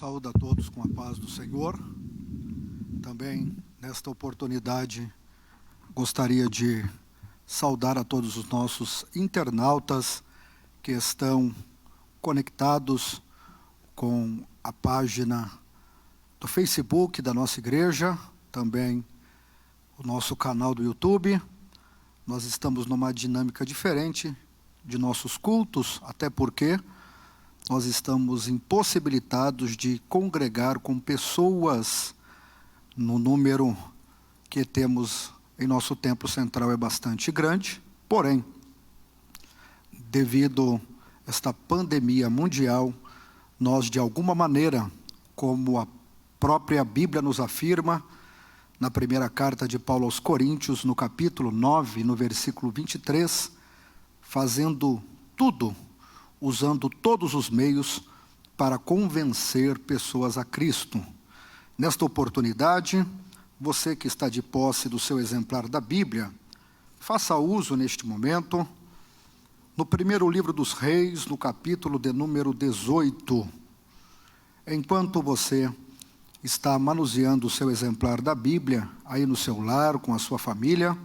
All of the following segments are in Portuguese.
Saúdo a todos com a paz do Senhor. Também, nesta oportunidade, gostaria de saudar a todos os nossos internautas que estão conectados com a página do Facebook da nossa igreja, também o nosso canal do YouTube. Nós estamos numa dinâmica diferente de nossos cultos, até porque nós estamos impossibilitados de congregar com pessoas no número que temos em nosso templo central, é bastante grande. Porém, devido a esta pandemia mundial, nós de alguma maneira, como a própria Bíblia nos afirma, na primeira carta de Paulo aos Coríntios, no capítulo 9, no versículo 23, fazendo tudo, usando todos os meios para convencer pessoas a Cristo. Nesta oportunidade, você que está de posse do seu exemplar da Bíblia, faça uso neste momento, no primeiro livro dos Reis, no capítulo de número 18. Enquanto você está manuseando o seu exemplar da Bíblia, aí no seu lar, com a sua família,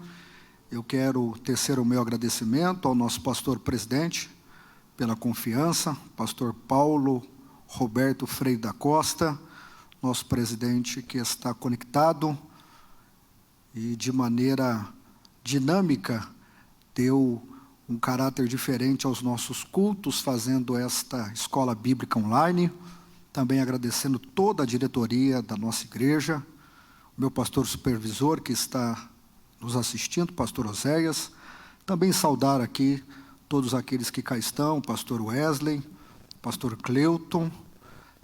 eu quero tecer o meu agradecimento ao nosso pastor presidente, pela confiança, pastor Paulo Roberto Freire da Costa, nosso presidente que está conectado e de maneira dinâmica deu um caráter diferente aos nossos cultos, fazendo esta escola bíblica online. Também agradecendo toda a diretoria da nossa igreja, o meu pastor supervisor que está nos assistindo, pastor Oséias. Também saudar aqui todos aqueles que cá estão, pastor Wesley, pastor Cleuton,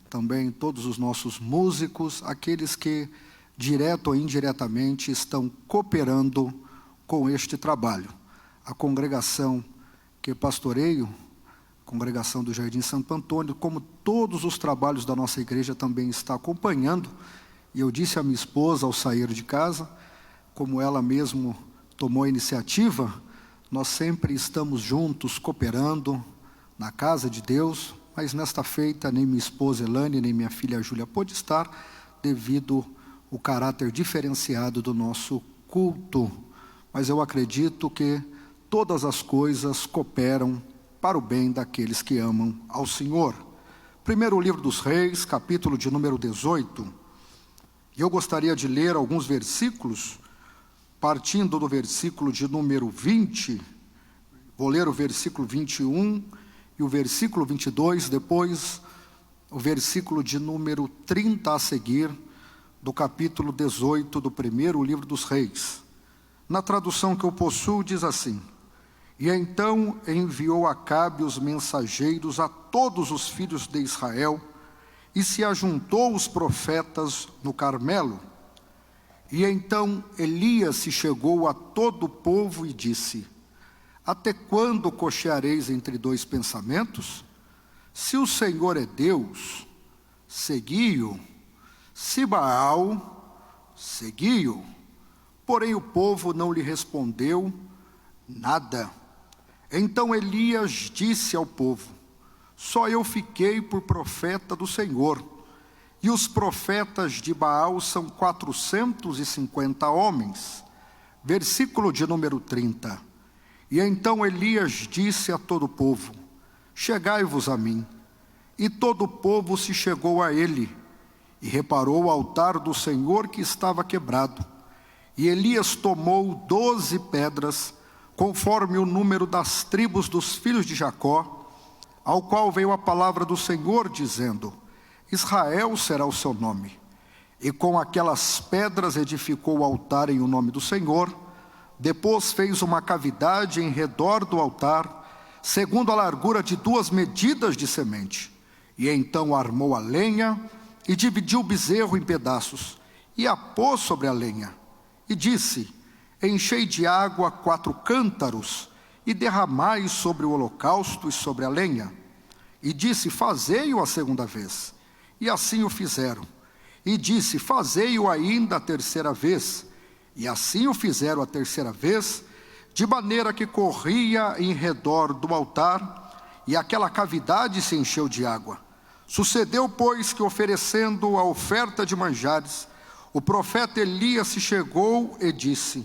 também todos os nossos músicos, aqueles que, direto ou indiretamente, estão cooperando com este trabalho. A congregação que pastoreio, congregação do Jardim Santo Antônio, como todos os trabalhos da nossa igreja, também está acompanhando. E eu disse à minha esposa, ao sair de casa, como ela mesmo tomou a iniciativa, nós sempre estamos juntos, cooperando na casa de Deus, mas nesta feita nem minha esposa Elane, nem minha filha Júlia pôde estar, devido ao caráter diferenciado do nosso culto. Mas eu acredito que todas as coisas cooperam para o bem daqueles que amam ao Senhor. Primeiro livro dos Reis, capítulo de número 18. E eu gostaria de ler alguns versículos, partindo do versículo de número 20, vou ler o versículo 21 e o versículo 22, depois o versículo de número 30 a seguir, do capítulo 18 do primeiro livro dos Reis. Na tradução que eu possuo, diz assim: E então enviou Acabe os mensageiros a todos os filhos de Israel, e se ajuntou os profetas no Carmelo. E então Elias se chegou a todo o povo e disse: Até quando cocheareis entre dois pensamentos? Se o Senhor é Deus, segui-o. Se Baal, segui-o. Porém o povo não lhe respondeu nada. Então Elias disse ao povo: Só eu fiquei por profeta do Senhor, e os profetas de Baal são 450 homens. Versículo de número 30. E então Elias disse a todo o povo: Chegai-vos a mim. E todo o povo se chegou a ele, e reparou o altar do Senhor que estava quebrado. E Elias tomou 12 pedras, conforme o número das tribos dos filhos de Jacó, ao qual veio a palavra do Senhor, dizendo: Israel será o seu nome. E com aquelas pedras edificou o altar em o nome do Senhor. Depois fez uma cavidade em redor do altar, segundo a largura de 2 medidas de semente. E então armou a lenha e dividiu o bezerro em pedaços, e a pôs sobre a lenha. E disse: Enchei de água 4 cântaros, e derramai sobre o holocausto e sobre a lenha. E disse: Fazei-o a segunda vez. E assim o fizeram. E disse: Fazei-o ainda a terceira vez. E assim o fizeram a terceira vez, de maneira que corria em redor do altar, e aquela cavidade se encheu de água. Sucedeu, pois, que oferecendo a oferta de manjares, o profeta Elias se chegou e disse: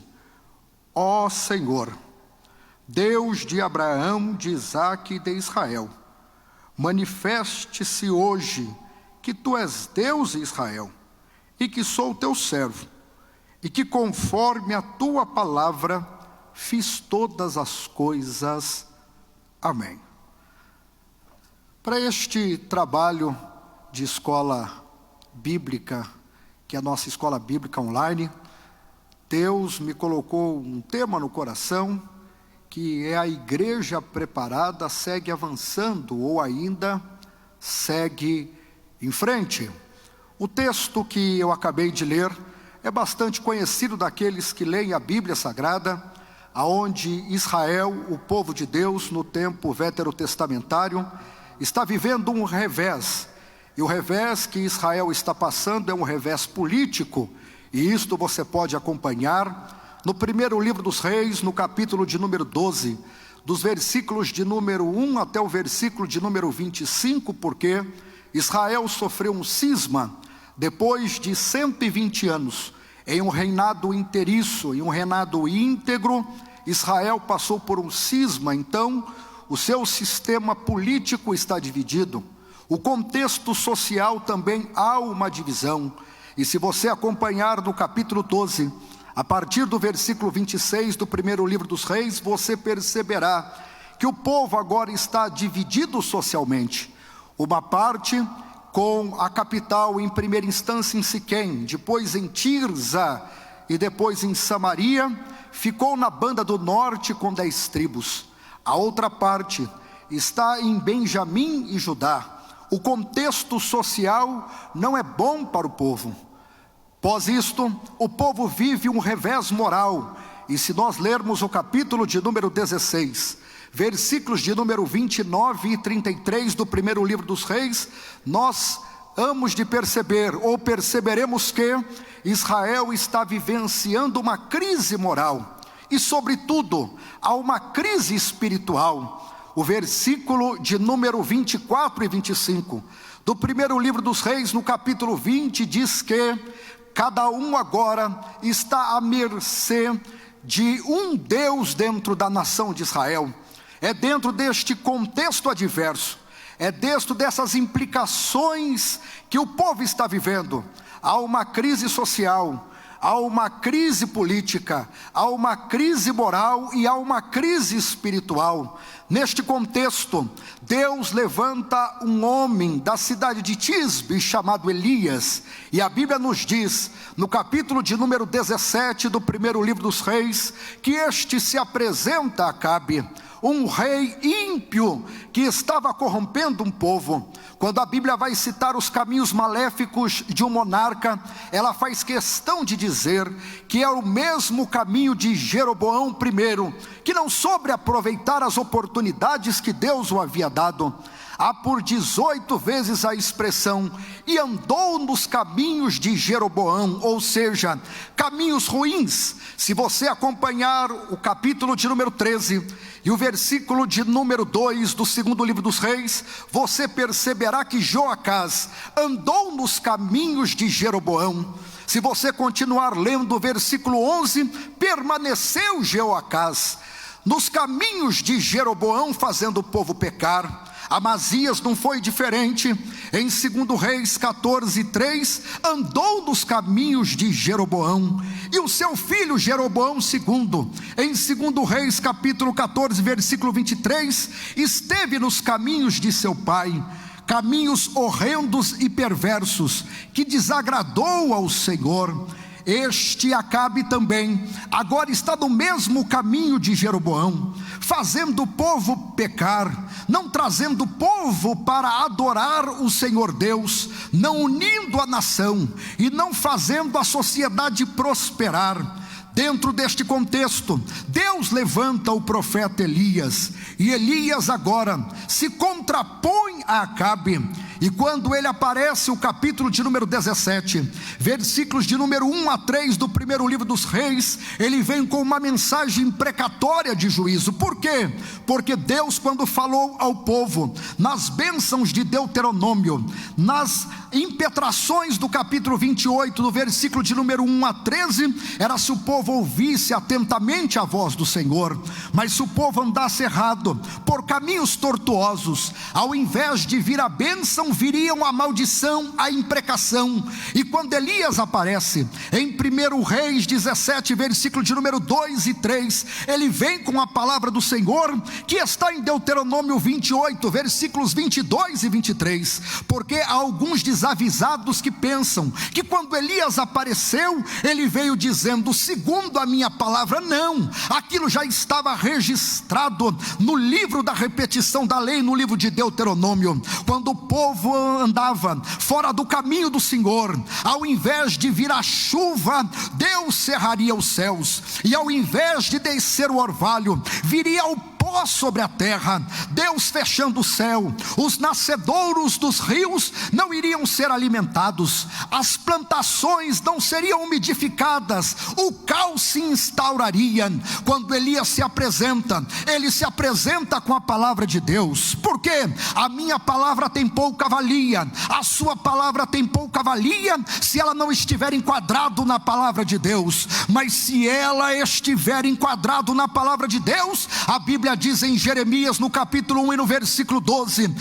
Ó Senhor, Deus de Abraão, de Isaque e de Israel, manifeste-se hoje que tu és Deus em Israel, e que sou teu servo, e que conforme a tua palavra fiz todas as coisas. Amém. Para este trabalho de escola bíblica, que é a nossa escola bíblica online, Deus me colocou um tema no coração, que é: a igreja preparada segue avançando ou ainda segue em frente. O texto que eu acabei de ler é bastante conhecido daqueles que leem a Bíblia Sagrada, aonde Israel, o povo de Deus no tempo veterotestamentário, está vivendo um revés. E o revés que Israel está passando é um revés político, e isto você pode acompanhar no primeiro livro dos Reis, no capítulo de número 12, dos versículos de número 1 até o versículo de número 25, porque Israel sofreu um cisma depois de 120 anos, em um reinado inteiriço, em um reinado íntegro. Israel passou por um cisma, então o seu sistema político está dividido, o contexto social também há uma divisão. E se você acompanhar no capítulo 12, a partir do versículo 26 do primeiro livro dos Reis, você perceberá que o povo agora está dividido socialmente. Uma parte com a capital em primeira instância em Siquém, depois em Tirza e depois em Samaria, ficou na banda do norte com 10 tribos. A outra parte está em Benjamim e Judá. O contexto social não é bom para o povo. Após isto, o povo vive um revés moral. E se nós lermos o capítulo de número 16, versículos de número 29 e 33 do primeiro livro dos Reis, nós hamos de perceber, ou perceberemos, que Israel está vivenciando uma crise moral. E sobretudo, há uma crise espiritual. O versículo de número 24 e 25 do primeiro livro dos Reis, no capítulo 20, diz que cada um agora está à mercê de um Deus dentro da nação de Israel. É dentro deste contexto adverso, é dentro dessas implicações que o povo está vivendo. Há uma crise social, há uma crise política, há uma crise moral e há uma crise espiritual. Neste contexto, Deus levanta um homem da cidade de Tisbe chamado Elias, e a Bíblia nos diz, no capítulo de número 17 do primeiro livro dos Reis, que este se apresenta a Acabe, um rei ímpio que estava corrompendo um povo. Quando a Bíblia vai citar os caminhos maléficos de um monarca, ela faz questão de dizer que é o mesmo caminho de Jeroboão I, que não soube aproveitar as oportunidades que Deus o havia dado. Há por 18 vezes a expressão: e andou nos caminhos de Jeroboão, ou seja, caminhos ruins. Se você acompanhar o capítulo de número 13 e o versículo de número 2 do segundo livro dos Reis, você perceberá que Joacás andou nos caminhos de Jeroboão. Se você continuar lendo o versículo 11, permaneceu Joacás nos caminhos de Jeroboão, fazendo o povo pecar. Amazias não foi diferente. Em 2 Reis 14:3, andou nos caminhos de Jeroboão. E o seu filho Jeroboão II, em 2 Reis capítulo 14, versículo 23, esteve nos caminhos de seu pai, caminhos horrendos e perversos, que desagradou ao Senhor. Este Acabe também agora está no mesmo caminho de Jeroboão, fazendo o povo pecar, não trazendo o povo para adorar o Senhor Deus, não unindo a nação e não fazendo a sociedade prosperar. Dentro deste contexto, Deus levanta o profeta Elias, e Elias agora se contrapõe a Acabe, E quando ele aparece, o capítulo de número 17, versículos de número 1 a 3 do primeiro livro dos Reis, ele vem com uma mensagem imprecatória de juízo. Por quê? Porque Deus, quando falou ao povo, nas bênçãos de Deuteronômio, nas impetrações do capítulo 28, do versículo de número 1 a 13, era se o povo ouvisse atentamente a voz do Senhor. Mas se o povo andasse errado, por caminhos tortuosos, ao invés de vir a bênção, viriam a maldição, a imprecação. E quando Elias aparece, em 1 Reis 17, versículo de número 2 e 3, ele vem com a palavra do Senhor, que está em Deuteronômio 28, versículos 22 e 23, porque há alguns desavisados que pensam que quando Elias apareceu, ele veio dizendo, segundo a minha palavra. Não, aquilo já estava registrado no livro da repetição da lei, no livro de Deuteronômio. Quando o povo andava fora do caminho do Senhor, ao invés de vir a chuva, Deus cerraria os céus, e ao invés de descer o orvalho, viria o pó sobre a terra, Deus fechando o céu. Os nascedouros dos rios não iriam ser alimentados, as plantações não seriam umidificadas, o caos se instauraria. Quando Elias se apresenta, ele se apresenta com a palavra de Deus. Por quê? A minha palavra tem pouca valia, a sua palavra tem pouca valia se ela não estiver enquadrado na palavra de Deus. Mas se ela estiver enquadrado na palavra de Deus, a Bíblia diz em Jeremias, no capítulo 1 e no versículo 12,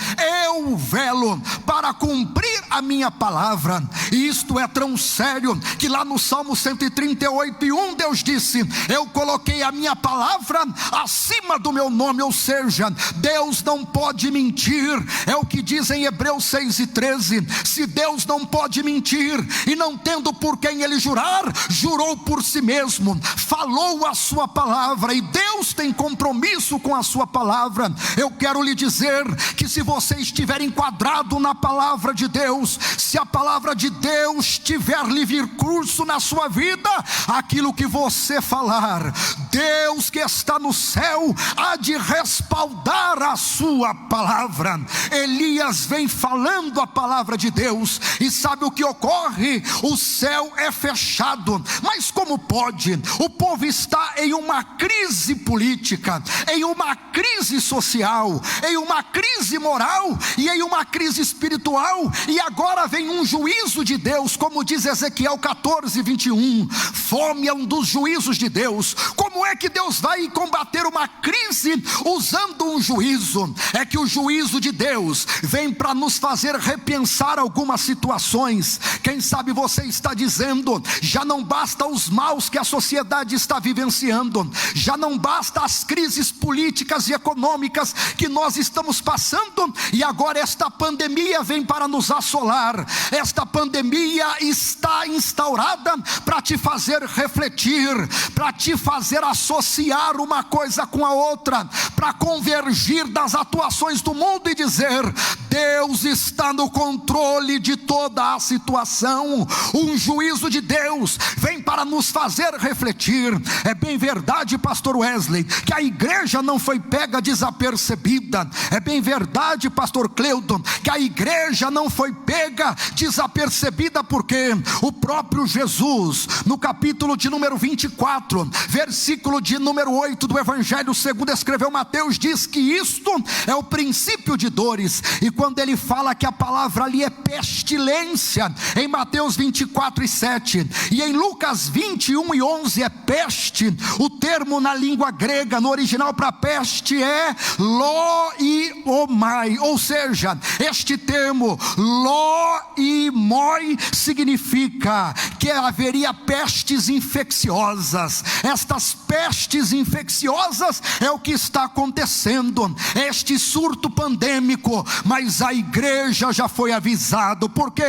eu velo para cumprir a minha palavra. E isto é tão sério, que lá no Salmo 138 e 1, Deus disse, eu coloquei a minha palavra acima do meu nome. Ou seja, Deus não pode mentir, é o que diz em Hebreus 6 e 13, se Deus não pode mentir, e não tendo por quem ele jurar, jurou por si mesmo, falou a sua palavra, e Deus tem compromisso com a sua palavra. Eu quero lhe dizer que se você estiver enquadrado na palavra de Deus, se a palavra de Deus tiver livre curso na sua vida, aquilo que você falar, Deus que está no céu há de respaldar a sua palavra. Elias vem falando a palavra de Deus, e sabe o que ocorre? O céu é fechado. Mas como pode? O povo está em uma crise política, em uma crise social, em uma crise moral e em uma crise espiritual, e agora vem um juízo de Deus, como diz Ezequiel 14, 21, fome é um dos juízos de Deus. Como é que Deus vai combater uma crise usando um juízo? É que o juízo de Deus vem para nos fazer repensar algumas situações. Quem sabe você está dizendo, já não basta os maus que a sociedade está vivenciando, já não basta as crises políticas e econômicas que nós estamos passando, e agora esta pandemia vem para nos assolar. Esta pandemia está instaurada para te fazer refletir, para te fazer associar uma coisa com a outra, para convergir das atuações do mundo e dizer, Deus está no controle de toda a situação. Um juízo de Deus vem para nos fazer refletir. É bem verdade, pastor Wesley, que a igreja não foi pega desapercebida. É bem verdade, pastor Cleuton, que a igreja não foi pega desapercebida, porque o próprio Jesus, no capítulo de número 24, versículo de número 8 do Evangelho segundo escreveu Mateus, diz que isto é o princípio de dores. E quando ele fala que a palavra ali é pestilência, em Mateus 24 e 7, e em Lucas 21 e 11 é peste. O termo na língua grega, no original para peste, é loiomai, ou seja, este termo loimoi significa que haveria pestes infecciosas. Estas pestes infecciosas é o que está acontecendo, este surto pandêmico. Mas a igreja já foi avisado, porque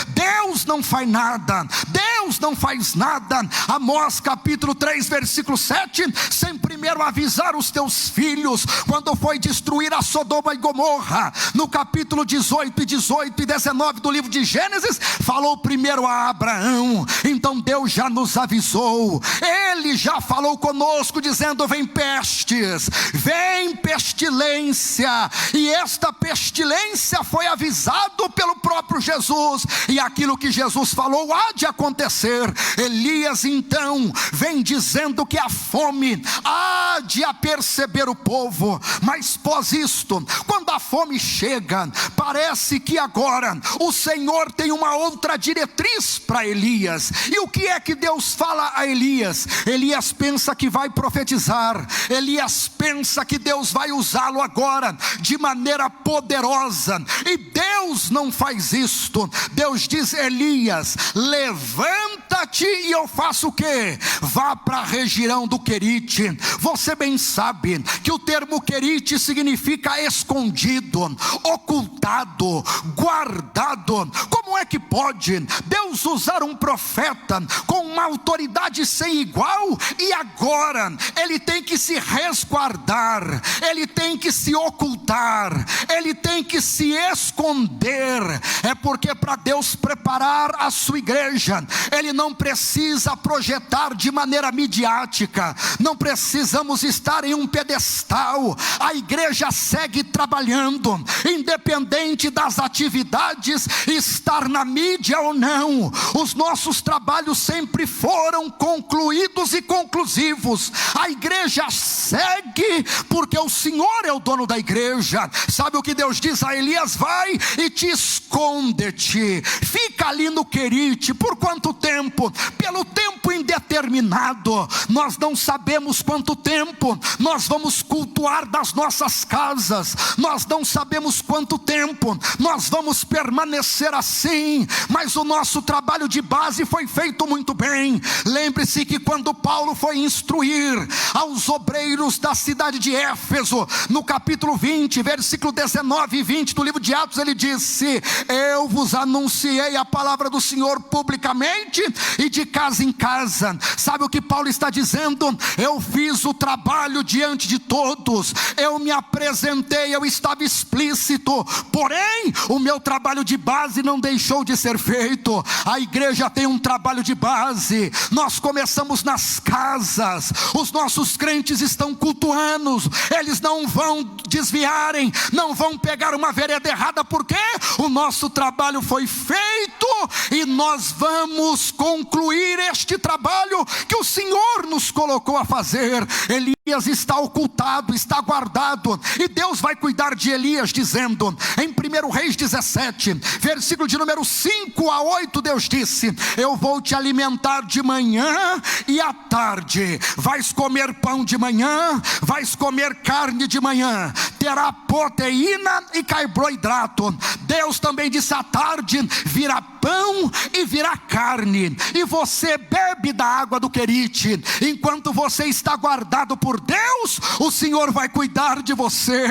Deus não faz nada, Deus não faz nada. Amós capítulo 3 versículo 7, sem primeiro avisar os teus filhos, quando foi destruir a Sodoma e Gomorra, no capítulo 18 e 19 do livro de Gênesis, falou primeiro a Abraão, Então Deus já nos avisou, Ele já falou conosco dizendo: vem pestes, vem pestilência. E esta pestilência foi avisado pelo próprio Jesus, e aquilo que Jesus falou há de acontecer. Elias então vem dizendo que a fome há de aperceber o povo. Mas pós isto, quando a fome chega, parece que agora o Senhor tem uma outra diretriz para Elias. E o que é que Deus fala a Elias? Elias pensa que vai profetizar, Elias pensa que Deus vai usá-lo agora de maneira poderosa, e Deus não faz isto. Deus diz: Elias, levanta-te e eu faço o quê? Vá para a região do Querite. Você bem sabe que o termo Querite significa escondido, ocultado, guardado. Como é que pode Deus usar um profeta com uma autoridade sem igual, e agora ele tem que se resguardar, ele tem que se ocultar, ele tem que se esconder? É porque para Deus preparar a sua igreja, Ele não precisa projetar de maneira midiática, não precisamos estar em um pedestal. A igreja segue trabalhando, independente das atividades, estar na mídia ou não. Os nossos trabalhos sempre foram concluídos e conclusivos. A igreja segue porque o Senhor é o dono da igreja. Sabe o que Deus diz a Elias? Vai e te esconde-te, fica ali no Querite. Por quanto tempo? Pelo tempo indeterminado. Nós não sabemos quanto tempo nós vamos cultuar das nossas casas, nós não sabemos quanto tempo nós vamos permanecer assim, mas o nosso trabalho de base foi feito muito bem. Lembre-se que quando Paulo foi instruir aos obreiros da cidade de Éfeso, no capítulo 20, versículo 19 e 20 do livro de Atos, ele disse: eu vos anunciei a palavra do Senhor publicamente e de casa em casa. Sabe o que Paulo está dizendo? Eu fiz o trabalho diante de todos, eu me apresentei, eu estava explícito, porém o meu trabalho de base não deixou de ser feito. A igreja tem um trabalho de base. Nós começamos nas casas, os nossos crentes estão cultuando, eles não vão desviarem, não vão pegar uma vereda errada, porque o nosso trabalho foi feito e nós vamos concluir este trabalho que o Senhor nos colocou a fazer. Elias está ocultado, está guardado, e Deus vai cuidar de Elias, dizendo em 1 Reis 17, versículo de número 5 a 8, Deus disse: eu vou te alimentar de manhã e à tarde, vais comer pão de manhã, vais comer carne de manhã, terá proteína e carboidrato. Deus também disse: à tarde virá pão e virá carne, e você bebe da água do Querite. Enquanto você está guardado por Deus, o Senhor vai cuidar de você.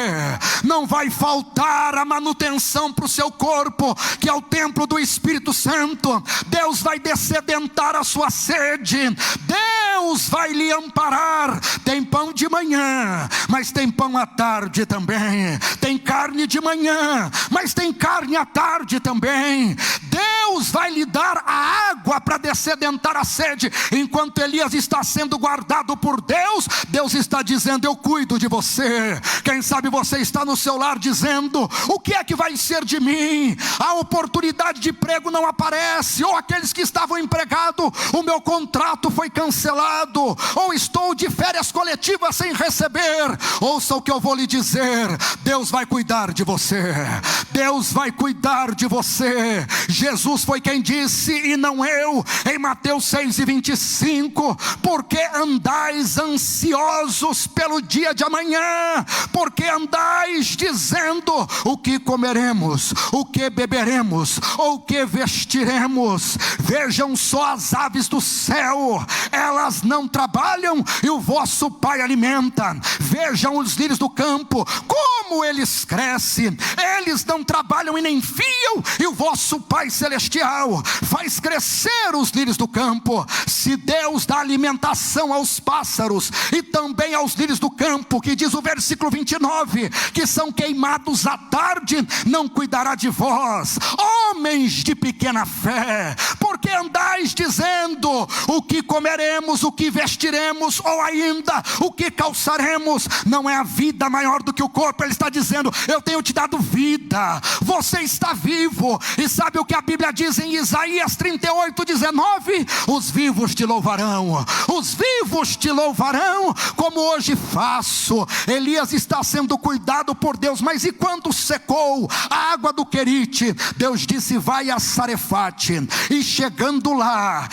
Não vai faltar a manutenção para o seu corpo, que é o templo do Espírito Santo. Deus vai descedentar a sua sede, Deus vai lhe amparar. Tem pão de manhã, mas tem pão à tarde também. Tem carne de manhã, mas tem carne à tarde também. Deus vai lhe dar a água para descedentar a sede. Enquanto Elias está sendo guardado por Deus, Deus está dizendo: eu cuido de você. Quem sabe você está no seu lar dizendo: o que é que vai ser de mim? A oportunidade de emprego não aparece, ou aqueles que estavam empregados, o meu contrato foi cancelado, ou estou de férias coletivas sem receber. Ouça o que eu vou lhe dizer: Deus vai cuidar de você, Deus vai cuidar de você. Jesus foi quem disse, e não eu, em Mateus 6:25: porque andais ansiosos pelo dia de amanhã? Porque andais dizendo: o que comeremos, o que beberemos, ou o que vestiremos? Vejam só as aves do céu, elas não trabalham e o vosso Pai alimenta. Vejam os lírios do campo, como eles crescem, eles não trabalham e nem fiam, e o vosso Pai celestial faz crescer os lírios do campo, se Deus dá alimentação aos pássaros e também aos lírios do campo, que diz o versículo 29, que são queimados à tarde, não cuidará de vós, homens de pequena fé? Porque andais dizendo: o que comeremos, o que vestiremos, ou ainda o que calçaremos? Não é a vida maior do que o corpo? Ele está dizendo: eu tenho te dado vida, você está vivo. E sabe o que a Bíblia diz em Isaías 38:19? Os vivos te louvarão, os vivos te louvarão, como hoje faço. Elias está sendo cuidado por Deus, mas e quando secou a água do Querite, Deus disse: vai a Sarefate, e chegando lá,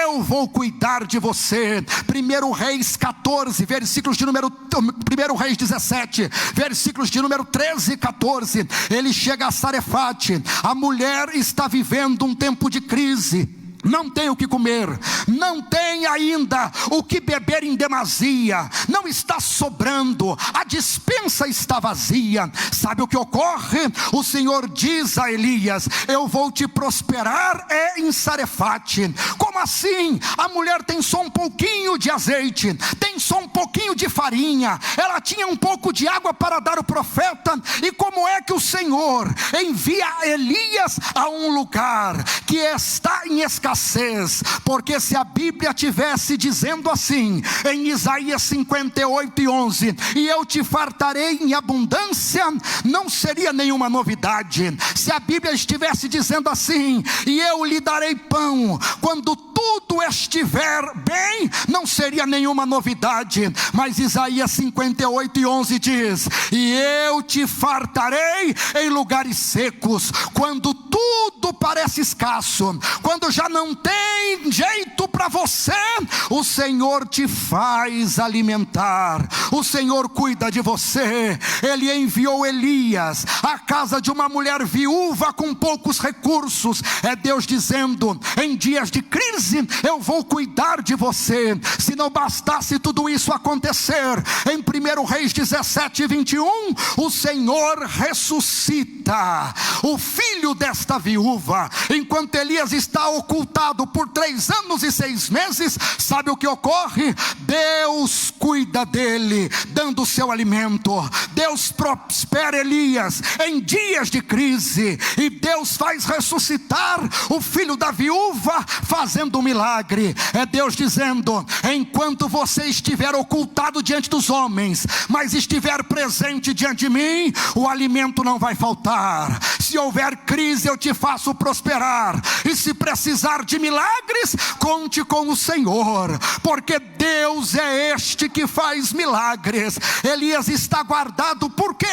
eu vou cuidar de você. 1 Reis 14, versículos de número 1 Reis 17, versículos de número 13 e 14. Ele chega a Sarefate, a mulher está vivendo um tempo de crise, não tem o que comer, não tem ainda o que beber em demasia, não está sobrando, a despensa está vazia. Sabe o que ocorre? O Senhor diz a Elias: eu vou te prosperar em Sarefate. Como assim? A mulher tem só um pouquinho de azeite, tem só um pouquinho de farinha, ela tinha um pouco de água para dar ao profeta. E como é que o Senhor envia Elias a um lugar que está em escassez? Porque se a Bíblia tivesse dizendo assim em Isaías 58:11, e eu te fartarei em abundância, não seria nenhuma novidade. Se a Bíblia estivesse dizendo assim, e eu lhe darei pão quando tudo estiver bem, não seria nenhuma novidade. Mas Isaías 58:11 diz: e eu te fartarei em lugares secos, quando tudo parece escasso, quando já não tem jeito para você, o Senhor te faz alimentar, o Senhor cuida de você. Ele enviou Elias à casa de uma mulher viúva com poucos recursos. É Deus dizendo: em dias de crise eu vou cuidar de você. Se não bastasse tudo isso acontecer, em 1 Reis 17:21, o Senhor ressuscita o filho desta viúva. Enquanto Elias está ocultado por 3 anos e 6 meses, sabe o que ocorre? Deus cuida dele, dando o seu alimento. Deus prospera Elias em dias de crise, e Deus faz ressuscitar o filho da viúva, fazendo um milagre. É Deus dizendo: enquanto você estiver ocultado diante dos homens, mas estiver presente diante de mim, o alimento não vai faltar. Se houver crise, eu te faço prosperar. E se precisar de milagres, conte com o Senhor, porque Deus é este que faz milagres. Elias está guardado, por quê?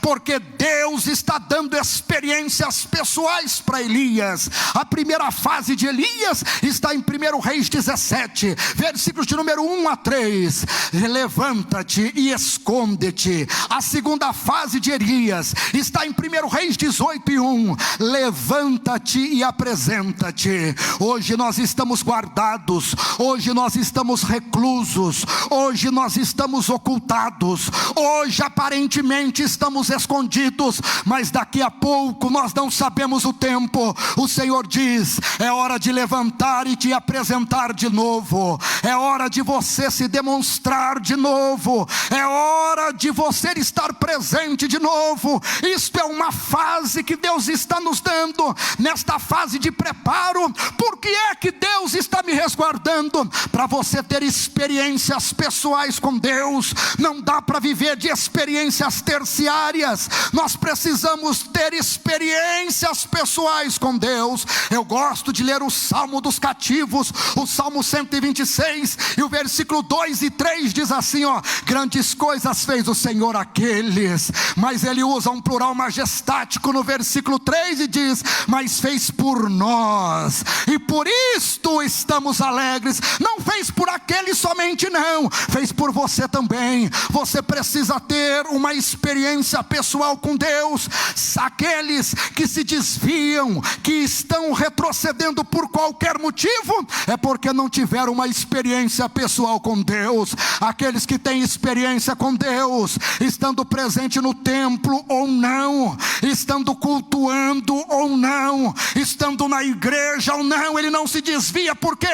Porque Deus está dando experiências pessoais para Elias. A primeira fase de Elias está em 1 Reis 17, versículos de número 1-3. Levanta-te e esconde-te. A segunda fase de Elias está em 1 Reis 18:1. Levanta-te e apresenta-te. Hoje nós estamos guardados, hoje nós estamos reclusos, hoje nós estamos ocultados, hoje aparentemente estamos escondidos, mas daqui a pouco nós não sabemos o tempo. O Senhor diz: é hora de levantar e te apresentar de novo, é hora de você se demonstrar de novo, é hora de você estar presente de novo. Isto é uma fase que Deus está nos dando, nesta fase de preparo. Por que é que Deus está me resguardando? Para você ter experiências pessoais com Deus. Não dá para viver de experiências terciárias, nós precisamos ter experiências pessoais com Deus. Eu gosto de ler o Salmo dos Cativos, o Salmo 126, e o versículo 2 e 3 diz assim: grandes coisas fez o Senhor àqueles. Mas ele usa um plural majestático no versículo 3 e diz: mas fez por nós, e por isto estamos cânticos alegres. Não fez por aquele somente, não, fez por você também. Você precisa ter uma experiência pessoal com Deus. Aqueles que se desviam, que estão retrocedendo por qualquer motivo, é porque não tiveram uma experiência pessoal com Deus. Aqueles que têm experiência com Deus, estando presente no templo ou não, estando cultuando ou não, estando na igreja ou não, ele não se desvia. Por quê?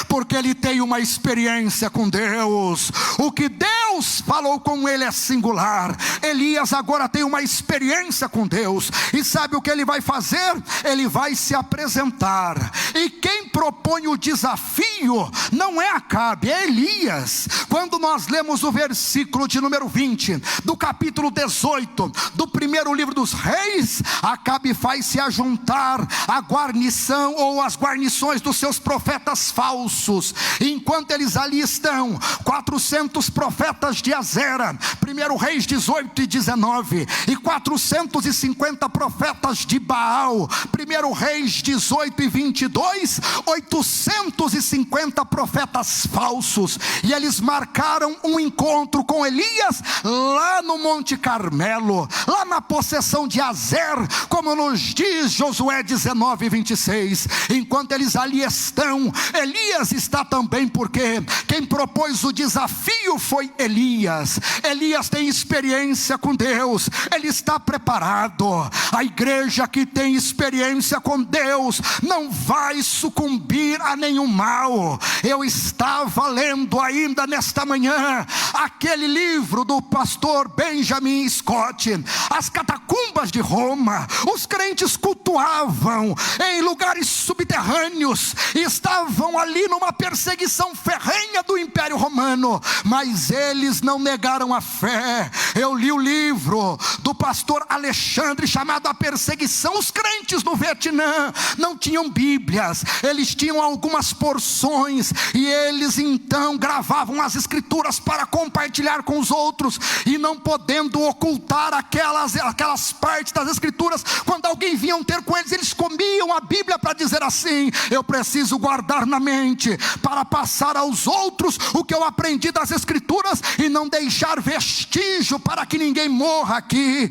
Porque ele tem uma experiência com Deus. O que Deus falou com ele é singular. Elias agora tem uma experiência com Deus, e sabe o que ele vai fazer? Ele vai se apresentar, e quem propõe o desafio não é Acabe, é Elias. Quando nós lemos o versículo de número 20 do capítulo 18 do primeiro livro dos Reis, Acabe faz se ajuntar a guarnição ou as guarnições dos seus profetas falsos. Enquanto eles ali estão, 400 profetas de Azera, 1 Reis 18 e 19, e 450 profetas de Baal, 1 Reis 18 e 22, 850 profetas falsos. E eles marcaram um encontro com Elias lá no Monte Carmelo, lá na possessão de Azer, como nos diz Josué 19 e 26. Enquanto eles ali estão, Elias está também, porque quem propôs o desafio foi Elias. Elias tem experiência com Deus, ele está preparado. A igreja que tem experiência com Deus não vai sucumbir a nenhum mal. Eu estava lendo ainda nesta manhã aquele livro do pastor Benjamin Scott, As Catacumbas de Roma. Os crentes cultuavam em lugares subterrâneos, estavam ali numa perseguição ferrenha do Império Romano, mas eles não negaram a fé. Eu li o livro do pastor Alexandre chamado A Perseguição. Os crentes no Vietnã não tinham Bíblias, eles tinham algumas porções, e eles então gravavam as escrituras para compartilhar com os outros, e não podendo ocultar aquelas partes das escrituras, quando alguém vinha ter com eles, eles comiam a Bíblia para dizer assim: eu preciso guardar na mente para passar aos outros o que eu aprendi das escrituras, e não deixar vestígio para que ninguém morra aqui.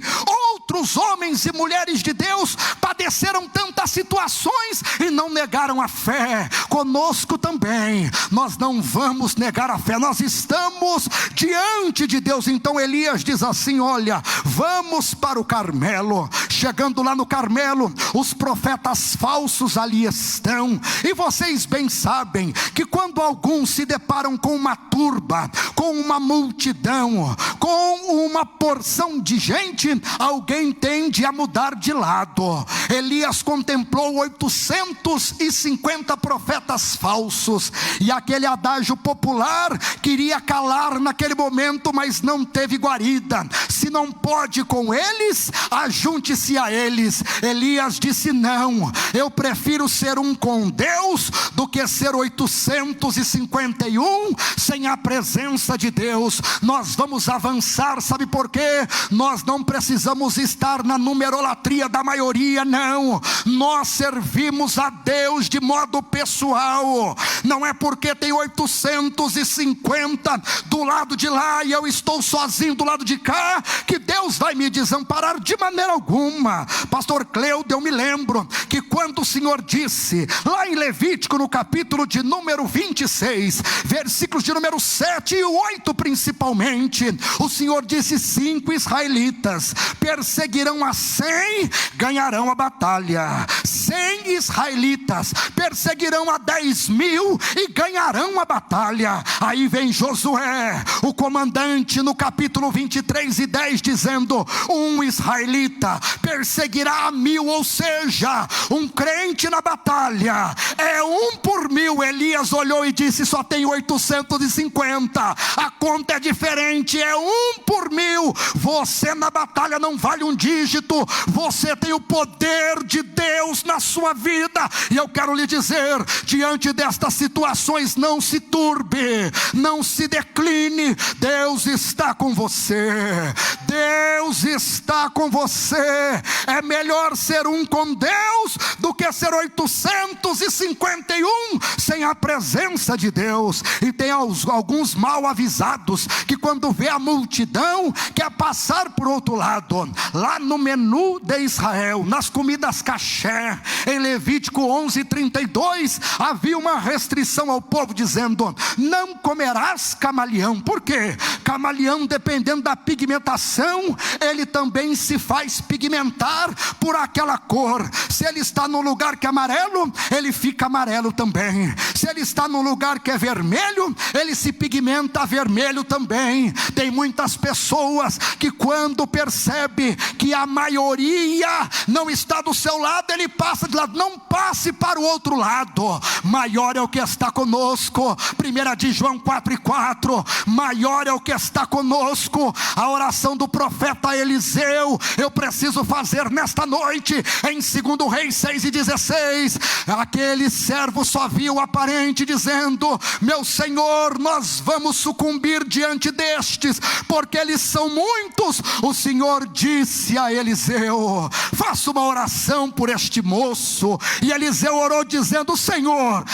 Outros homens e mulheres de Deus padeceram tantas situações e não negaram a fé. Conosco também, nós não vamos negar a fé, nós estamos diante de Deus. Então Elias diz assim: olha, vamos para o Carmelo. Chegando lá no Carmelo, os profetas falsos ali estão, e vocês bem sabem que quando alguns se deparam com uma turba, com uma multidão, com uma porção de gente, alguém tende a mudar de lado. Elias contemplou 850 profetas falsos, e aquele adágio popular queria calar naquele momento, mas não teve guarida. Se não pode com eles, ajunte-se a eles. Elias disse: não, eu prefiro ser um com Deus do que ser 851 sem a presença de Deus. Nós vamos avançar, sabe por quê? Nós não precisamos estar na numerolatria da maioria, não. Nós servimos a Deus de modo pessoal. Não é porque tem 850 do lado de lá e eu estou sozinho do lado de cá que Deus vai me desamparar, de maneira alguma. Pastor Cleudo, eu me lembro que quando o Senhor disse lá em Levítico, no capítulo de número 26, versículos de número 7 e 8 principalmente, o Senhor disse: 5 israelitas perseguirão a 100, ganharão a batalha. 100 israelitas perseguirão a 10.000 e ganharão a batalha. Aí vem Josué, o comandante, no capítulo 23 e 10, dizendo: um israelita perseguirá a 1.000, ou seja, um crente na batalha é 1 por 1.000. Elias olhou e disse: só tem 850, a conta é diferente, é 1 por 1.000. Você na batalha não vale um dígito, você tem o poder de Deus na sua vida. E eu quero lhe dizer, diante destas situações, não se turbe, não se decline. Deus está com você, Deus está com você. É melhor ser um com Deus do que ser 850 41 sem a presença de Deus. E tem alguns mal avisados que quando vê a multidão quer passar por outro lado. Lá no menu de Israel, nas comidas caché, em Levítico 11:32, havia uma restrição ao povo dizendo: não comerás camaleão. Por quê? Camaleão, dependendo da pigmentação, ele também se faz pigmentar por aquela cor. Se ele está no lugar que é amarelo, ele fica amarelo também. Se ele está no lugar que é vermelho, ele se pigmenta vermelho também. Tem muitas pessoas que quando percebe que a maioria não está do seu lado, ele passa de lado. Não passe para o outro lado. Maior é o que está conosco. 1 de João 4:4. Maior é o que está conosco. A oração do profeta Eliseu, eu preciso fazer nesta noite, em 2 Reis 6:16. Aquele servo só viu o aparente, dizendo: meu Senhor, nós vamos sucumbir diante destes, porque eles são muitos. O Senhor disse a Eliseu: faça uma oração por este moço. E Eliseu orou dizendo: Senhor,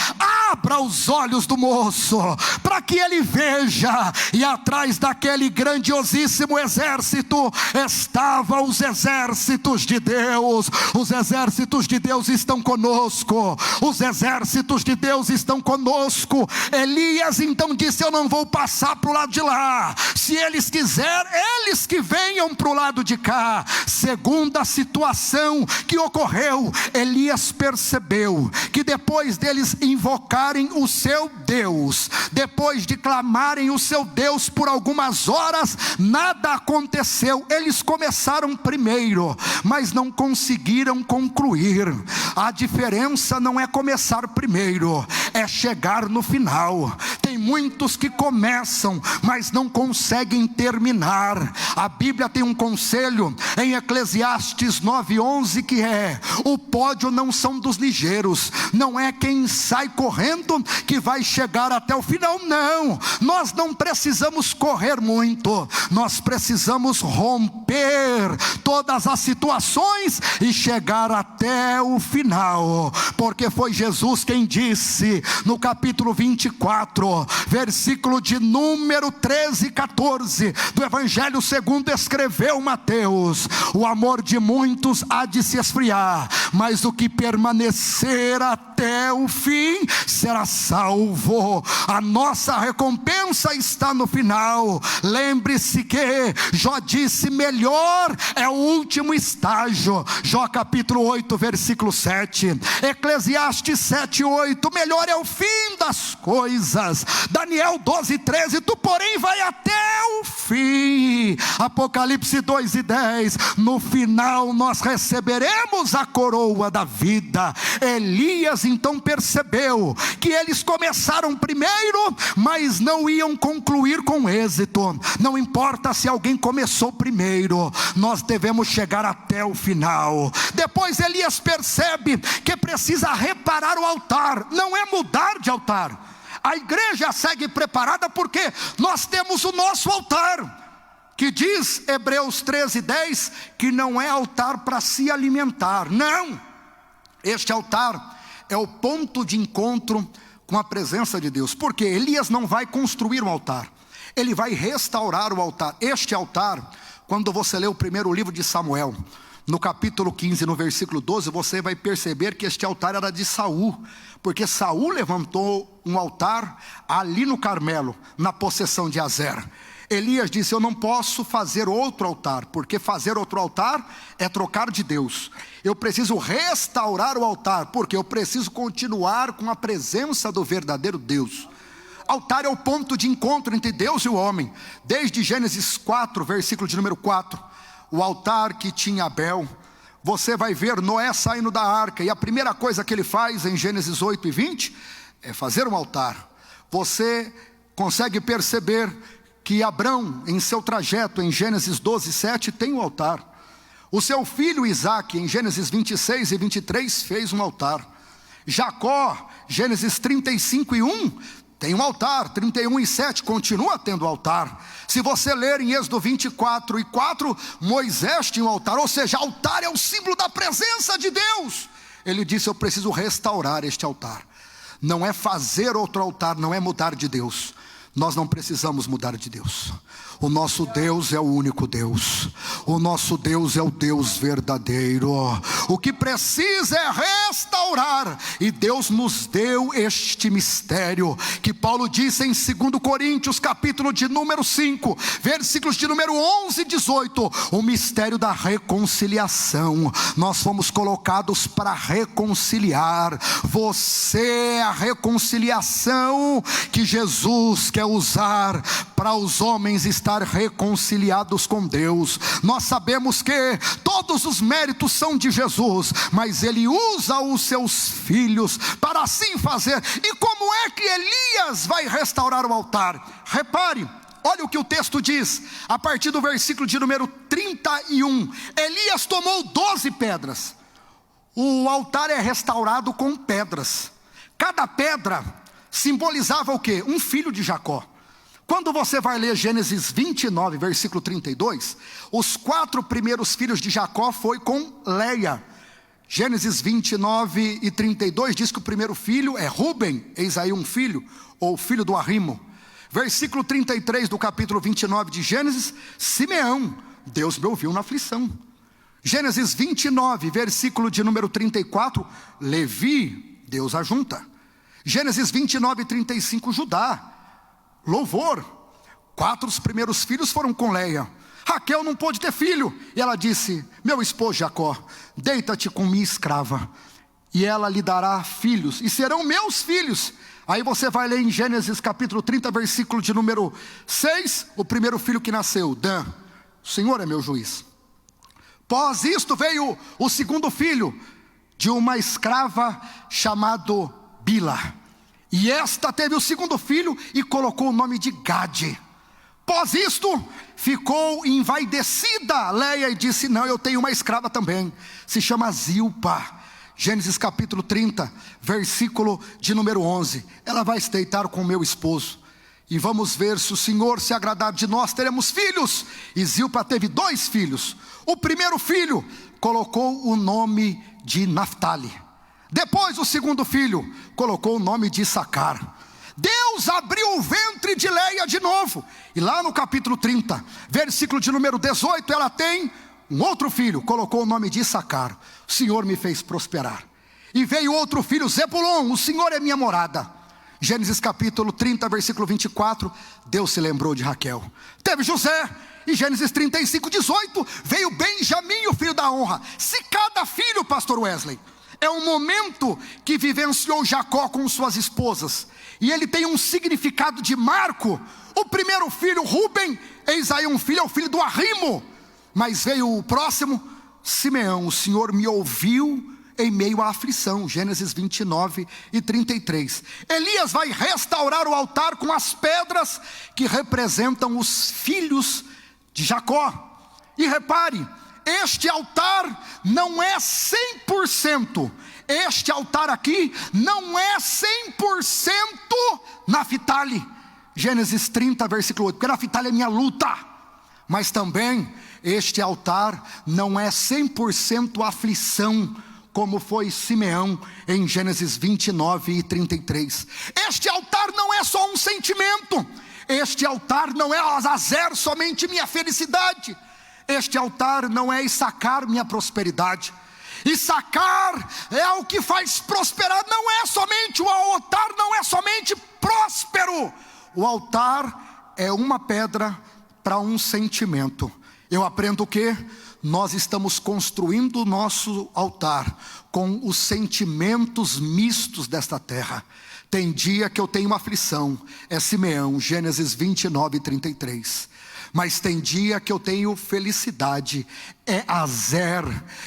abra os olhos do moço, para que ele veja. E atrás daquele grandiosíssimo exército estavam os exércitos de Deus. Os exércitos de Deus estão conosco. Os exércitos de Deus estão conosco. Elias então disse: eu não vou passar para o lado de lá. Se eles quiserem, eles que venham para o lado de cá. Segunda situação que ocorreu, Elias percebeu que depois deles invocarem o seu Deus, depois de clamarem o seu Deus por algumas horas, nada aconteceu. Eles começaram primeiro, mas não conseguiram concluir. A diferença não é começar primeiro, é chegar no final. Tem muitos que começam, mas não conseguem terminar. A Bíblia tem um conselho em Eclesiastes 9:11 que é: o pódio não são dos ligeiros. Não é quem sai correndo que vai chegar até o final, não. Nós não precisamos correr muito, nós precisamos romper todas as situações e chegar até o final, porque foi Jesus quem disse no capítulo 24, versículo de número 13 e 14 do Evangelho segundo escreveu Mateus: o amor de muitos há de se esfriar, mas o que permanecer até o fim será salvo. A nossa recompensa está no final. Lembre-se que Jó disse: melhor é o último estágio. Jó capítulo 8 versículo 7. Eclesiastes 7:8, melhor é o fim das coisas. Daniel 12:13, tu porém vai até o fim. Apocalipse 2:10, no final nós receberemos a coroa da vida. Elias então percebeu que eles começaram primeiro, mas não iam concluir com êxito. Não importa se alguém começou primeiro, nós devemos chegar até o final. Depois Elias percebe que precisa reparar o altar, não é mudar de altar. A igreja segue preparada porque nós temos o nosso altar, que diz Hebreus 13:10 que não é altar para se alimentar. Não, este altar é o ponto de encontro com a presença de Deus. Porque Elias não vai construir um altar, ele vai restaurar o altar. Este altar, quando você lê o primeiro livro de Samuel, no capítulo 15, no versículo 12, você vai perceber que este altar era de Saul, porque Saul levantou um altar ali no Carmelo, na possessão de Azer. Elias disse: eu não posso fazer outro altar, porque fazer outro altar é trocar de Deus. Eu preciso restaurar o altar, porque eu preciso continuar com a presença do verdadeiro Deus. Altar é o ponto de encontro entre Deus e o homem. Desde Gênesis 4, versículo de número 4, o altar que tinha Abel. Você vai ver Noé saindo da arca, e a primeira coisa que ele faz em Gênesis 8:20 é fazer um altar. Você consegue perceber que Abrão, em seu trajeto em Gênesis 12:7, tem um altar. O seu filho Isaque, em Gênesis 26 e 23, fez um altar. Jacó, Gênesis 35:1, tem um altar. 31:7, continua tendo altar. Se você ler em Êxodo 24:4, Moisés tinha um altar. Ou seja, altar é o símbolo da presença de Deus. Ele disse: eu preciso restaurar este altar. não é fazer outro altar, não é mudar de Deus. Nós não precisamos mudar de Deus. O nosso Deus é o único Deus. O nosso Deus é o Deus verdadeiro. O que precisa é restaurar. E Deus nos deu este mistério, que Paulo disse em 2 Coríntios, capítulo de número 5, versículos de número 11 e 18. O mistério da reconciliação. Nós fomos colocados para reconciliar. Você é a reconciliação que Jesus quer usar para os homens estar reconciliados com Deus. Nós sabemos que todos os méritos são de Jesus, mas Ele usa os seus filhos para assim fazer. E como é que Elias vai restaurar o altar? Repare, olha o que o texto diz, a partir do versículo de número 31. Elias tomou 12 pedras. O altar é restaurado com pedras. Cada pedra simbolizava o quê? Um filho de Jacó. Quando você vai ler Gênesis 29, versículo 32, os 4 primeiros filhos de Jacó foi com Leia. Gênesis 29 e 32 diz que o primeiro filho é Ruben, eis aí um filho, ou filho do arrimo. Versículo 33 do capítulo 29 de Gênesis, Simeão, Deus me ouviu na aflição. Gênesis 29, versículo de número 34, Levi, Deus ajunta. Gênesis 29 e 35, Judá, louvor. 4 os primeiros filhos foram com Leia. Raquel não pôde ter filho, e ela disse: meu esposo Jacó, deita-te com minha escrava, e ela lhe dará filhos, e serão meus filhos. Aí você vai ler em Gênesis capítulo 30, versículo de número 6, o primeiro filho que nasceu, Dan, o Senhor é meu juiz. Após isto veio o segundo filho de uma escrava chamado Bila, e esta teve o segundo filho e colocou o nome de Gade. Após isto, ficou envaidecida Leia e disse: não, eu tenho uma escrava também, se chama Zilpa. Gênesis capítulo 30, versículo de número 11. Ela vai se deitar com meu esposo, e vamos ver se o Senhor se agradar de nós, teremos filhos. E Zilpa teve 2 filhos. O primeiro filho colocou o nome de Naftali. Depois o segundo filho colocou o nome de Issacar. Deus abriu o ventre de Leia de novo, e lá no capítulo 30, versículo de número 18, ela tem um outro filho, colocou o nome de Issacar. O Senhor me fez prosperar. E veio outro filho, Zebulon, o Senhor é minha morada. Gênesis capítulo 30, versículo 24, Deus se lembrou de Raquel. Teve José. E Gênesis 35, 18, veio Benjamim, o filho da honra. Se cada filho, pastor Wesley, é um momento que vivenciou Jacó com suas esposas, e ele tem um significado de marco. O primeiro filho, Ruben, eis aí um filho, é o filho do arrimo. Mas veio o próximo, Simeão, o Senhor me ouviu em meio à aflição. Gênesis 29 e 33. Elias vai restaurar o altar com as pedras que representam os filhos de Jacó. E repare, este altar não é 100%, este altar aqui não é 100% Naftali. Gênesis 30, versículo 8, porque Naftali é minha luta. Mas também este altar não é 100% aflição, como foi Simeão em Gênesis 29 e 33. Este altar não é só um sentimento. Este altar não é Azazer, somente minha felicidade. Este altar não é Issacar, minha prosperidade. Issacar é o que faz prosperar. Não é somente o altar, não é somente próspero. O altar é uma pedra para um sentimento. Eu aprendo o quê? Nós estamos construindo o nosso altar com os sentimentos mistos desta terra. Tem dia que eu tenho uma aflição, é Simeão, Gênesis 29 e 33. Mas tem dia que eu tenho felicidade, é Azer,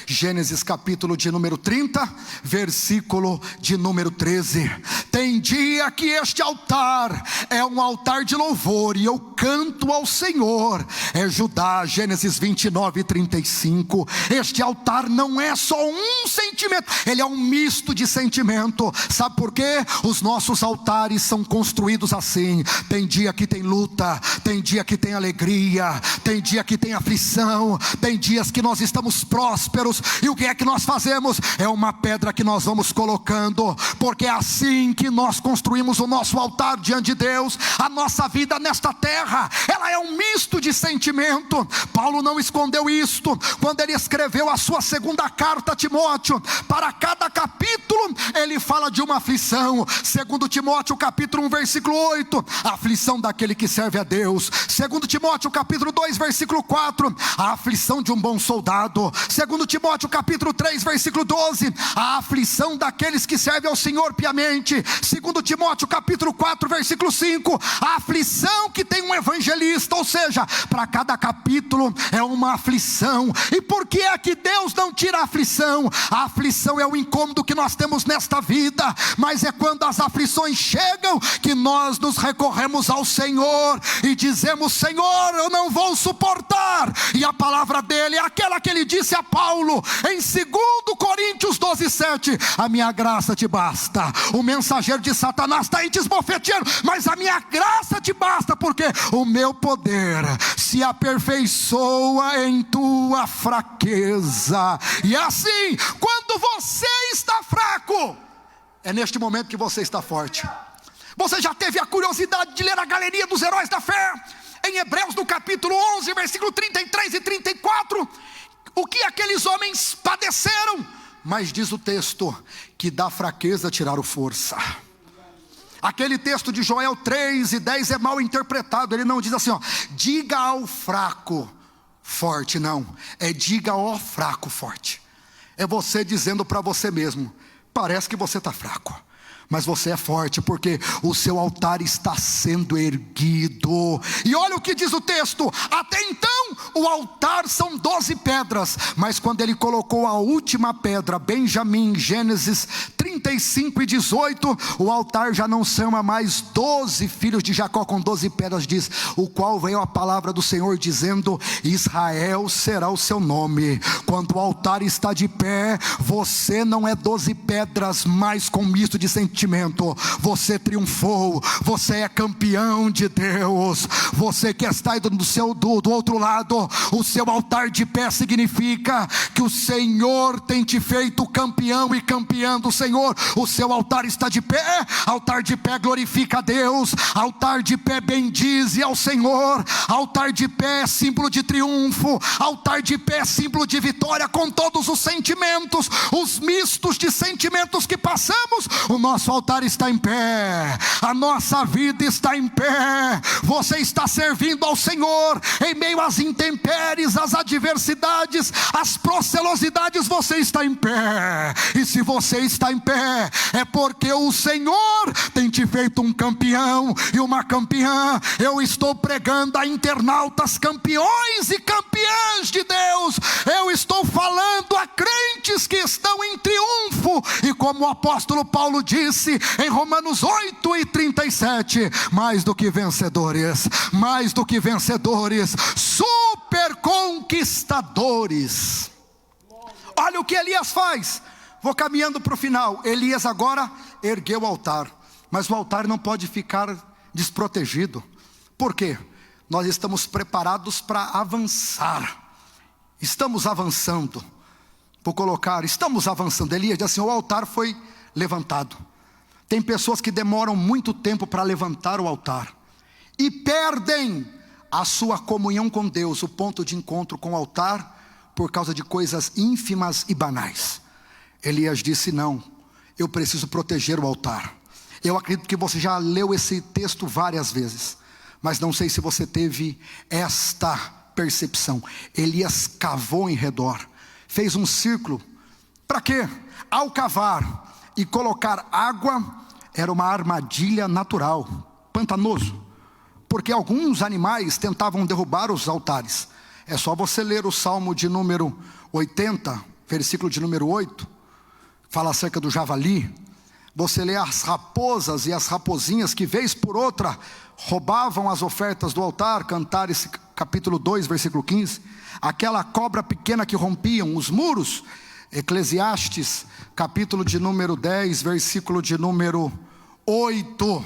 Gênesis capítulo de número 30, versículo de número 13. Tem dia que este altar é um altar de louvor, e eu canto ao Senhor, é Judá, Gênesis 29 e 35. Este altar não é só um sentimento, ele é um misto de sentimento. Sabe por quê? Os nossos altares são construídos assim. Tem dia que tem luta, tem dia que tem alegria, tem dia que tem aflição, tem dias diz que nós estamos prósperos. E o que é que nós fazemos? É uma pedra que nós vamos colocando, porque é assim que nós construímos o nosso altar diante de Deus. A nossa vida nesta terra, ela é um misto de sentimento. Paulo não escondeu isto quando ele escreveu a sua segunda carta a Timóteo. Para cada capítulo ele fala de uma aflição. Segundo Timóteo capítulo 1 versículo 8, a aflição daquele que serve a Deus. Segundo Timóteo capítulo 2 versículo 4, a aflição de um bom soldado. Segundo Timóteo capítulo 3 versículo 12, a aflição daqueles que servem ao Senhor piamente. Segundo Timóteo capítulo 4 versículo 5, a aflição que tem um evangelista. Ou seja, para cada capítulo é uma aflição. E por que é que Deus não tira a aflição? A aflição é o incômodo que nós temos nesta vida, mas é quando as aflições chegam que nós nos recorremos ao Senhor e dizemos: Senhor, eu não vou suportar. E a palavra dele é aquela que ele disse a Paulo em 2 Coríntios 12:7: a minha graça te basta. O mensageiro de Satanás está aí te esbofeteando, mas a minha graça te basta, porque o meu poder se aperfeiçoa em tua fraqueza. E assim, quando você está fraco, é neste momento que você está forte. Você já teve a curiosidade de ler a galeria dos heróis da fé? Em Hebreus no capítulo 11, versículo 33 e 34, o que aqueles homens padeceram? Mas diz o texto que da fraqueza tiraram força. Aquele texto de Joel 3:10 é mal interpretado. Ele não diz assim, diga ao fraco forte, não. É diga ao fraco forte. É você dizendo para você mesmo: parece que você está fraco, mas você é forte, porque o seu altar está sendo erguido. E olha o que diz o texto: até então o altar são 12 pedras, mas quando ele colocou a última pedra, Benjamim, Gênesis 35:18, o altar já não chama mais 12 filhos de Jacó com 12 pedras, diz: o qual veio a palavra do Senhor dizendo: Israel será o seu nome. Quando o altar está de pé, você não é 12 pedras mais com misto de sentimento. Você triunfou, você é campeão de Deus. Você que está aí do outro lado, o seu altar de pé significa que o Senhor tem te feito campeão e campeã do Senhor. O seu altar está de pé. Altar de pé glorifica a Deus. Altar de pé bendize ao Senhor. Altar de pé é símbolo de triunfo. Altar de pé é símbolo de vitória. Com todos os sentimentos, os mistos de sentimentos que passamos, o nosso altar está em pé. A nossa vida está em pé. Você está servindo ao Senhor em meio às intempéries, às adversidades, às procelosidades. Você está em pé. E se você está em pé, é porque o Senhor tem te feito um campeão e uma campeã. Eu estou pregando a internautas campeões e campeãs de Deus. Eu estou falando a crentes que estão em triunfo. E como o apóstolo Paulo disse em Romanos 8:37, mais do que vencedores, mais do que vencedores, super conquistadores. Olha o que Elias faz. Vou caminhando para o final. Elias agora ergueu o altar, mas o altar não pode ficar desprotegido. Por quê? Nós estamos preparados para avançar. Estamos avançando. Vou colocar, estamos avançando. Elias diz assim: o altar foi levantado. Tem pessoas que demoram muito tempo para levantar o altar e perdem a sua comunhão com Deus, o ponto de encontro com o altar, por causa de coisas ínfimas e banais. Elias disse: não, eu preciso proteger o altar. Eu acredito que você já leu esse texto várias vezes, mas não sei se você teve esta percepção. Elias cavou em redor, fez um círculo. Para quê? Ao cavar e colocar água, era uma armadilha natural, pantanoso, porque alguns animais tentavam derrubar os altares. É só você ler o Salmo de número 80, versículo de número 8, fala acerca do javali. Você lê as raposas e as rapozinhas que vez por outra roubavam as ofertas do altar. Cantares capítulo 2 versículo 15. Aquela cobra pequena que rompiam os muros. Eclesiastes capítulo de número 10 versículo de número 8.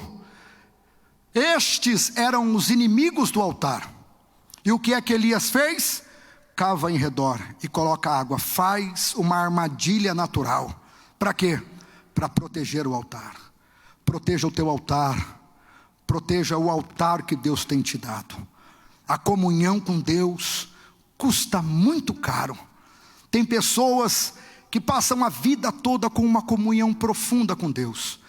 Estes eram os inimigos do altar. E o que é que Elias fez? cava em redor e coloca água. Faz uma armadilha natural. Para quê? Para proteger o altar. Proteja o teu altar. Proteja o altar que Deus tem te dado. A comunhão com Deus custa muito caro. Tem pessoas que passam a vida toda com uma comunhão profunda com Deus,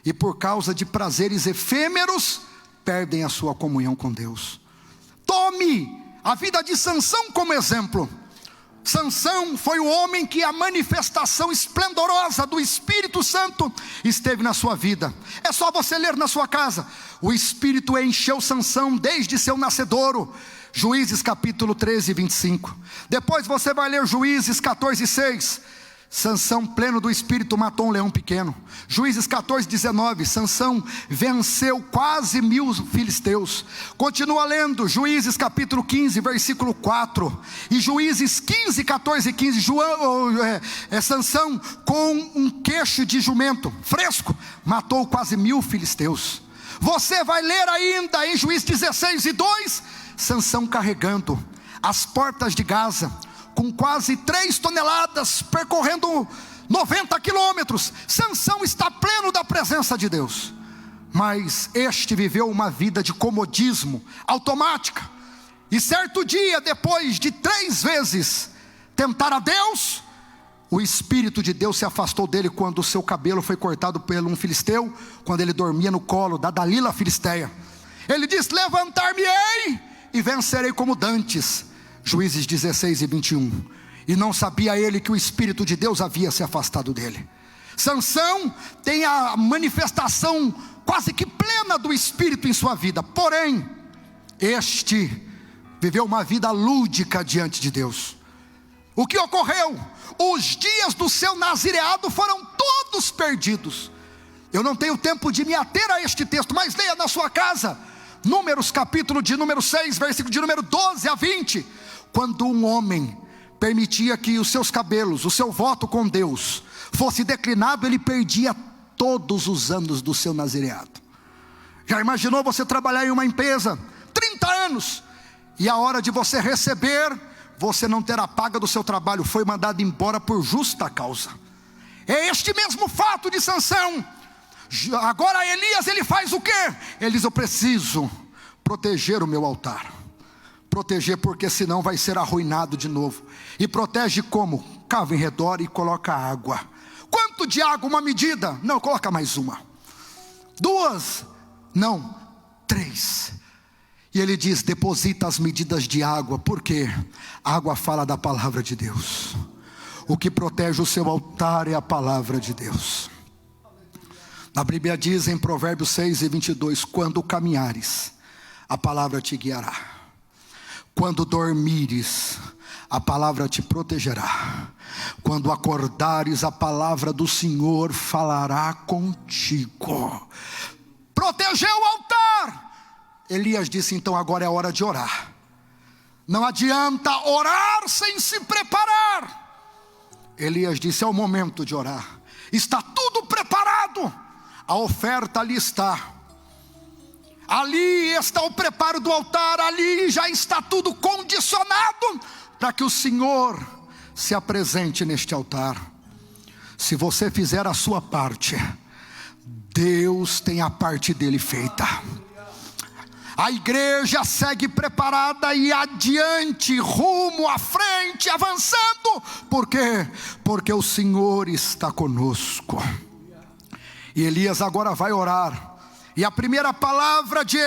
e por causa de prazeres efêmeros, perdem a sua comunhão com Deus. Tome a vida de Sansão como exemplo. Sansão foi o homem que a manifestação esplendorosa do Espírito Santo esteve na sua vida. É só você ler na sua casa. O Espírito encheu Sansão desde seu nascedouro. Juízes capítulo 13, 25. Depois você vai ler Juízes 14, 6. Sansão, pleno do Espírito, matou um leão pequeno. Juízes 14, 19. Sansão venceu quase 1000 filisteus. Continua lendo Juízes capítulo 15, versículo 4. E Juízes 15, 14 e 15. Sansão, com um queixo de jumento fresco, matou quase 1000 filisteus. Você vai ler ainda em Juízes 16 e 2. Sansão carregando as portas de Gaza, com quase 3 toneladas, percorrendo 90 quilômetros. Sansão está pleno da presença de Deus. Mas este viveu uma vida de comodismo, automática. E certo dia, depois de 3 vezes tentar a Deus, o Espírito de Deus se afastou dele quando o seu cabelo foi cortado por um filisteu, quando ele dormia no colo da Dalila filisteia. Ele diz: levantar-me-ei e vencerei como dantes. Juízes 16 e 21. E não sabia ele que o Espírito de Deus havia se afastado dele. Sansão tem a manifestação quase que plena do Espírito em sua vida. Porém, este viveu uma vida lúdica diante de Deus. O que ocorreu? Os dias do seu nazireado foram todos perdidos. Eu não tenho tempo de me ater a este texto, mas leia na sua casa. Números capítulo de número 6, versículo de número 12 a 20. Quando um homem permitia que os seus cabelos, o seu voto com Deus, fosse declinado, ele perdia todos os anos do seu nazireado. Já imaginou você trabalhar em uma empresa 30 anos, e a hora de você receber, você não ter a paga do seu trabalho, foi mandado embora por justa causa? É este mesmo fato de Sansão. Agora Elias, ele faz o quê? Ele diz: eu preciso proteger o meu altar. Proteger, porque senão vai ser arruinado de novo. E protege como? Cava em redor e coloca água. Quanto de água? Uma medida? Não, coloca mais uma. 2? Não, 3. E ele diz: deposita as medidas de água. Por quê? A água fala da palavra de Deus. O que protege o seu altar é a palavra de Deus. A Bíblia diz em Provérbios 6 e 22: quando caminhares, a palavra te guiará. Quando dormires, a palavra te protegerá. Quando acordares, a palavra do Senhor falará contigo. Protegeu o altar. Elias disse: então agora é a hora de orar. Não adianta orar sem se preparar. Elias disse: é o momento de orar. Está tudo preparado. A oferta ali está. Ali está o preparo do altar. Ali já está tudo condicionado para que o Senhor se apresente neste altar. Se você fizer a sua parte, Deus tem a parte dele feita. A igreja segue preparada e adiante, rumo à frente, avançando. Por quê? Porque o Senhor está conosco. E Elias agora vai orar. E a primeira palavra de